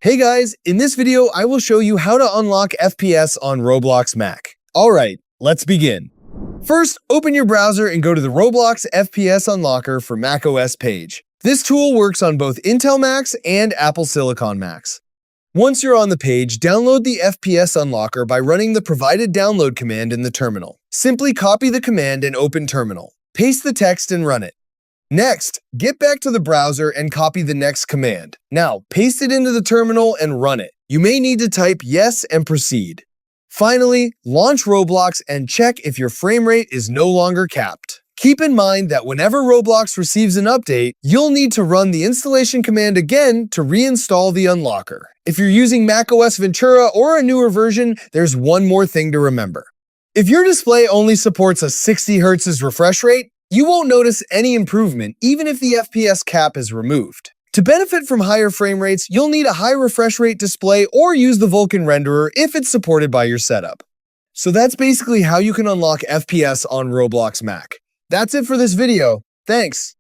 Hey guys, in this video, I will show you how to unlock FPS on Roblox Mac. Alright, let's begin. First, open your browser and go to the Roblox FPS Unlocker for macOS page. This tool works on both Intel Macs and Apple Silicon Macs. Once you're on the page, download the FPS Unlocker by running the provided download command in the terminal. Simply copy the command and open terminal. Paste the text and run it. Next, get back to the browser and copy the next command. Now, paste it into the terminal and run it. You may need to type yes and proceed. Finally, launch Roblox and check if your frame rate is no longer capped. Keep in mind that whenever Roblox receives an update, you'll need to run the installation command again to reinstall the unlocker. If you're using macOS Ventura or a newer version, there's one more thing to remember. If your display only supports a 60 Hz refresh rate, you won't notice any improvement even if the FPS cap is removed. To benefit from higher frame rates, you'll need a high refresh rate display or use the Vulkan renderer if it's supported by your setup. So that's basically how you can unlock FPS on Roblox Mac. That's it for this video. Thanks.